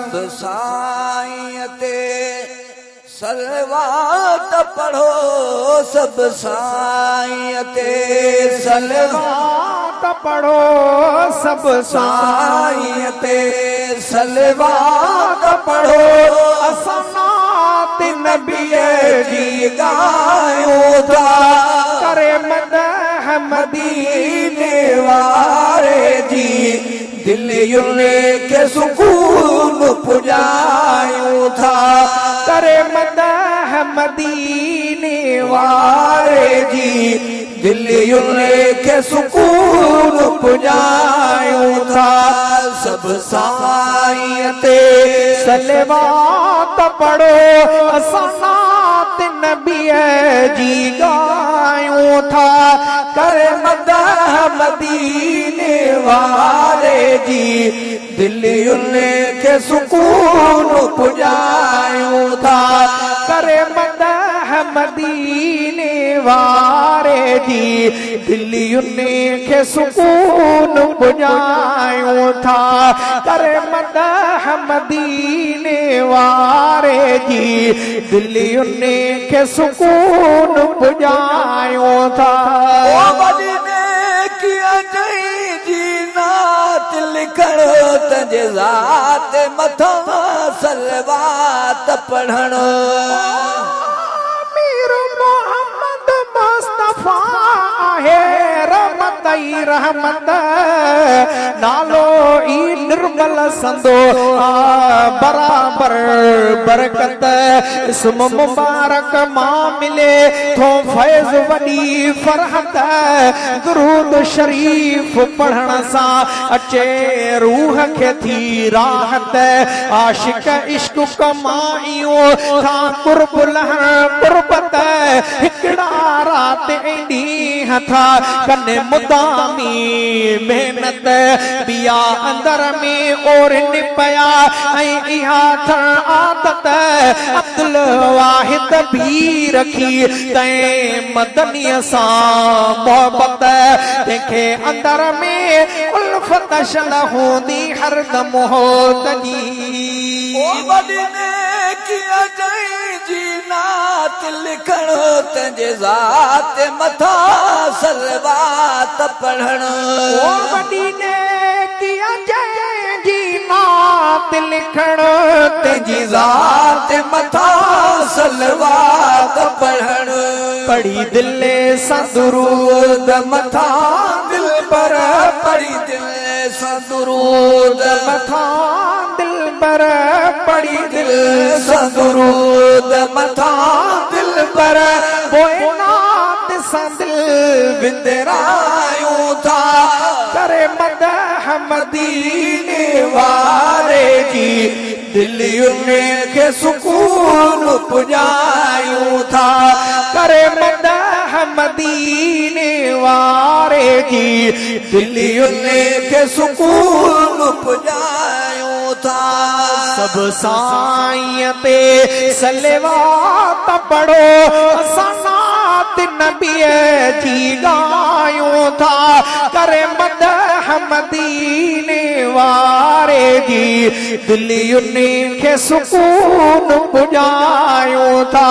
सब साईं ते सलवात पढ़ो सब साईं ते सलवात पढ़ो सब साईं ते सलवात पढ़ो असां नात नबीअ जी ॻायूं था करे मदह मदीने वारे जी दिलियुनि खे सुकून पुॼायूं था करे मदह मदीने वारे जी दिलियुनि खे सुकून पुॼायूं था सब साईं ते सलवात पढ़ो असां नात नबीअ जी ॻायूं था करे मदह मदीने वारे जी दिलियुनि खे सुकून पुॼायूं था करे मदह मदीने वारे जी दिलियुनि खे सुकून पुॼायूं था करे मदह मदीने वारे जी दिलियुनि खे सुकून पुॼायूं था लिखण तंहिंजे ज़ात मथां सलवात पढ़ण मीर मोहम्मद मुस्तफा आहे रहमत ई रहमत नालो ई निर्मल संदो बराबर बरकत इसम मुबारक मां मिले थो फैज़ वॾी फरहत दुरूद शरीफ पढ़ण सां अचे रूह खे थी राहत आशिक इश्क कमाइयो था कुर्ब लहण कुर्बत हिकड़ा रात ॾींहं था कने मुदामी मेहनत बिया अंदर में और निपया ऐं इहा थियण आदत अब्दुल वाहिद भी रखी तैं मदनीअ सां मोहबत तंहिंखे अंदर में उल्फत शल हूंदी हरदम होत जी जी नात लिखण तंहिंजे ज़ात मथां सलवात पढ़ण वॾी नेकी जंहिंजी नात लिखण तंहिंजी ज़ात मथां सलवात पढ़ण पढ़ी दिल सां दुरूद मथां दिल पर पढ़ी दिल सां दुरूद मथां दिल पर पढ़ी दिल सां दुरूद मथां दिल पर पोइ नात सां दिल विंदरायूं था करे मदह मदीने वारे जी दिलियुनि खे सुकून पुॼायूं था करे मदह मदीने वारे जी दिलियुनि खे सुकून पुॼायूं था सब साईं ते सलवात पढ़ो असां नात नबीअ जी ॻायूं था करे मदह मदीने वारे जी दिलियुनि खे सुकून पुॼायूं था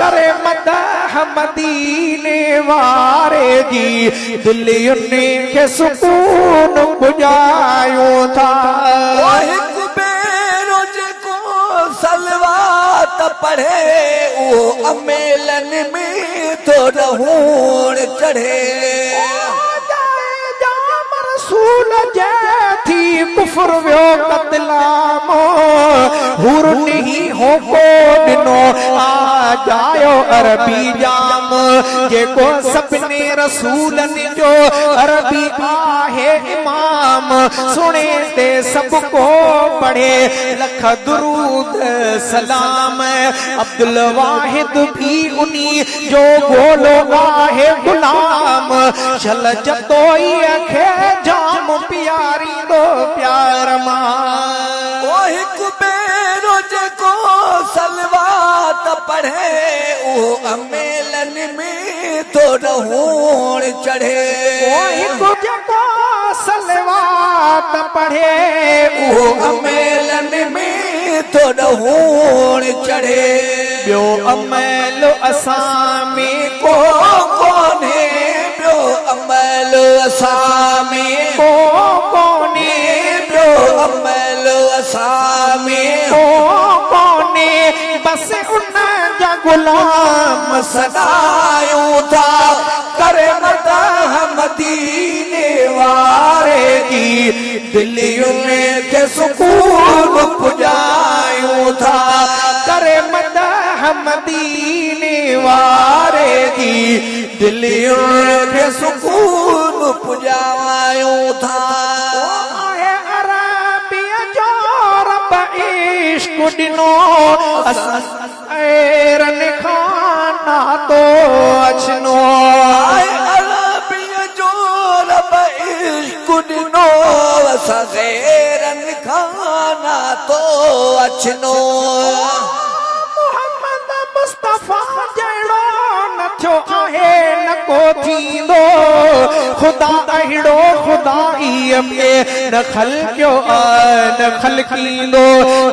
करे मदह मदीने वारे जी दिलियुनि खे सुकून पुॼायूं था सलवात पढ़े वो अमेलन में तो रहूण चढ़े रसूल थी कुफर वियो कतलाम हुर नहीं हो को दिनो आ जायो अरबी जाम जेको सपने रसूलन जो अरबी आहे इमाम सुने ते सबको पढ़े लख दुरूद सलाम अब्दुल वाहिद भी उन्हीं जो बोलो आहे गुलाम चल जतोई खे जाम प्यारी दो प्यार मां ओ हिक बेरो जेको सलवात पढ़े वो अमेलन में तो रहूण चढ़े ओ हिक जेको सलवात पढ़े वो अमेलन में तो ॾहूण चढ़े ॿियो अमल असां में को कोन्हे ॿियो अमल असां में को कोन्हे ॿियो अमल असां में को कोन्हे बस उन जा गुलाम सदायूं था करे मदाह मदीने वारे जी दिलियुनि खे सुकून पुॼायूं था करे मदाह मदीने वारे जी दिलियुनि खे सुकून पुॼायूं था आहे अरबीअ जो रब इश्क ॾिनो असां ऐरन खां नातो अचनो अरबीअ जो रब इश्क ॾिनो असां ग़ैरनि खां नातो अचनो मोहम्मद मुस्तफा जहिड़ो न थियो आहे न को थींदो ख़ुदा अहिड़ो ख़ुदाईअ में न ख़ल्क़ियो न ख़ल्क़ींदो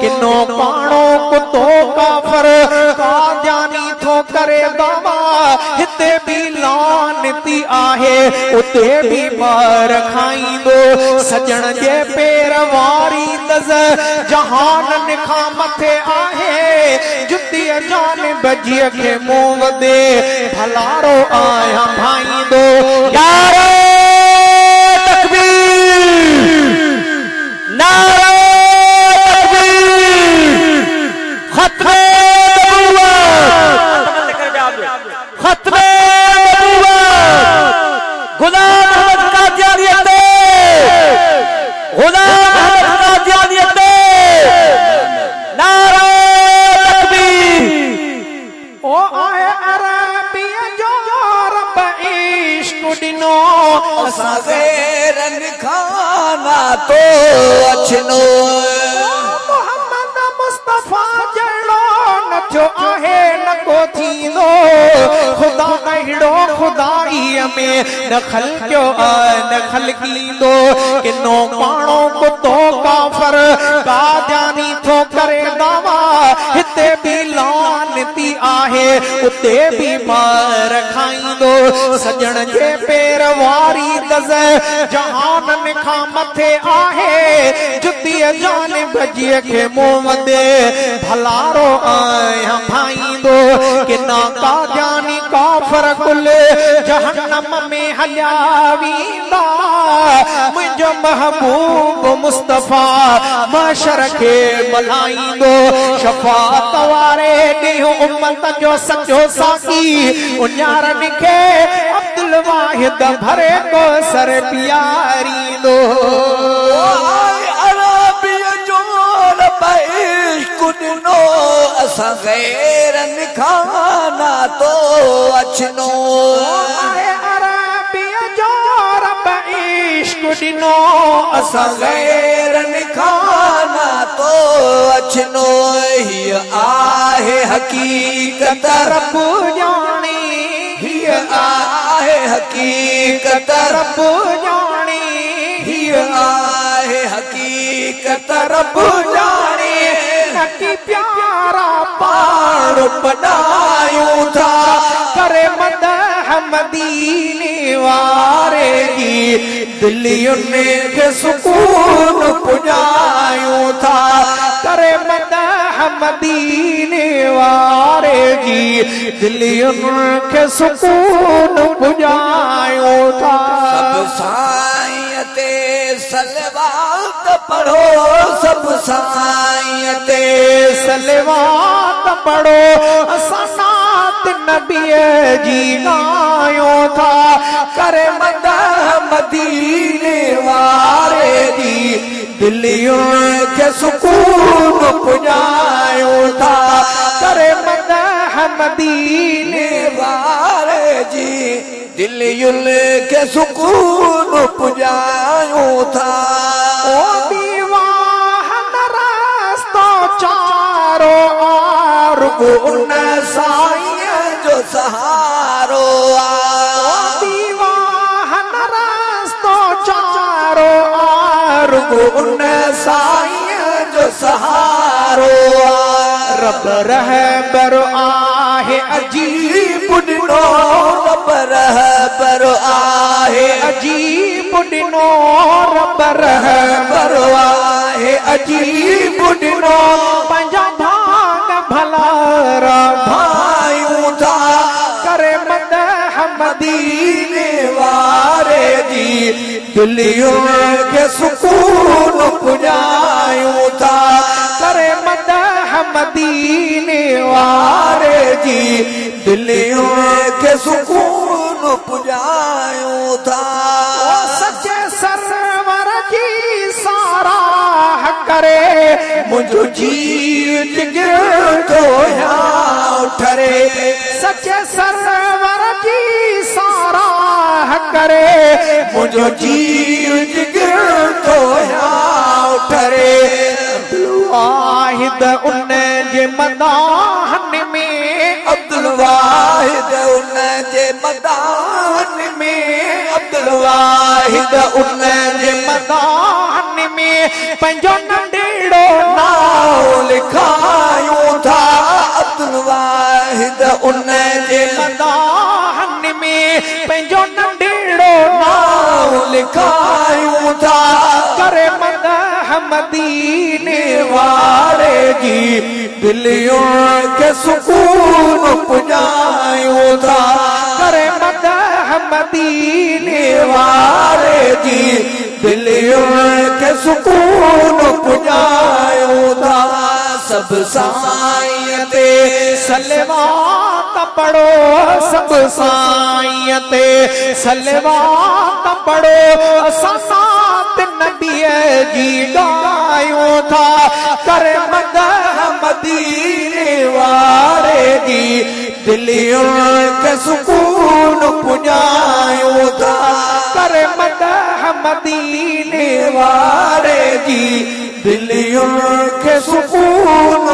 किनो पाणो कुतो काफ़र कादियानी थो करे दावा हिते बि लानती आहे उते बि मार खाईंदो सजण जे पेर वारी दज़ जहाननि खां मथे आहे जुतीअ जान बजीअ खे मुंहुं वधे भलारो आहियां भाईंदो यारो तकबीर नारा तकबीर खत्मे खत्मे गुलाम अहमद कादियानियत गुलाम अहमद कादियानियत नारा तकबीर ओ आए अरबीअ जो रब इश्क ॾिनो असां ग़ैरनि खां नातो अचनो मोहम्मद मुस्तफा जहिड़ो न थियो आहे न को थींदो ख़ुदा अहिड़ो ख़ुदाईअ में न ख़ल्क़ियो न ख़ल्क़ींदो किनो पाणो कुतो काफ़र कादियानी थो करे दावा हिते बि लानती आहे उते बि मार खाईंदो सजण जे पेर वारी दज़ जहाननि खां मथे आहे जुतीअ जान बजीअ खे मुंहुं वधे भलारो आहियां भाईंदो किना कादियानी काफ़र कुल जहन्नम में हलिया वेंदा मुंहिंजो महबूब मुस्तफा महशर खे मल्हाईंदो शफ़ाअत वारे ॾींहुं उम्मत जो सचो साकी उन्यारनि खे अब्दुल वाहिद भरे को सर पियारींदो अरबीअ जो रब इश्क ॾिनो असां ग़ैरनि खां नातो अचनो अरबीअ जो रब इश्क ॾिनो असां ग़ैरनि खां नातो अचनो हीअ आहे हक़ीक़त रब ॼाणी हीअ आहे हक़ीक़त रब ॼाणी हीअ आहे हक़ीक़त रब ॼाणे नकी प्यारा पाण बनायूं था करे मदह मदीने वारे जी दिलियुनि खे सुकून पुॼायूं था करे मदह मदीने वारे जी दिलियुनि खे सुकून पुॼायूं था सब साईं ते सलवात पढ़ो सब साईं ते सलवात पढ़ो असां नात नबीअ जी ॻायूं था करे मदह मदीने वारे जी दिलियुनि खे सुकून पुॼायूं था करे मदह मदीने वारे जी दिलियुनि खे सुकून पुॼायूं था ओ दीवान रस्तो चारो आरुगो उन साईं जो सहारो दीवान रस्तो चारो आरुगो उन साईं जो सहारो चारो रब रहबर आहे अजीब ॾिनो रब रहबर आहे अजीब ॾिनो रब रहबर आहे अजीब ॾिनो पंहिंजा भाग भला भायूं था करे मदह मदीने वारे जी दिलियुनि खे सुकून पुॼायूं था करे मदह मदीने वारे जी दिलियुनि खे सुकून पुॼायूं था सचे सरवर जी साराह करे मुंहिंजो जी जिगर तो हियां ठरे सचे सरवर जी साराह करे मुंहिंजो जी जिगर तो हियां ठरे वाहिद उन जे मदाहन में अब्दुल वाहिद उन जे मदान में अब्दुल वाहिद उन जे मदाहन में पंहिंजो नंढेड़ो नाओ लिखायूं था अब्दुल वाहिद उन जे मदाहन में पंहिंजो नंढेड़ो नाओ लिखायूं था करे मदह मदीने वारे जी दिलियुनि खे सुकून पुॼायूं था करे मदह मदीने वारे जी दिलियुनि खे सुकून पुॼायूं था सभु साईं ते सलवात पढ़ो सब साईं ते सलवात पढ़ो असां साथ नबीअ जी ॻायूं था करे मदह मदीने वारे जी दिलियुनि खे सुकून पुॼायूं था करे मदह मदीने वारे जी दिलियुनि खे सुकून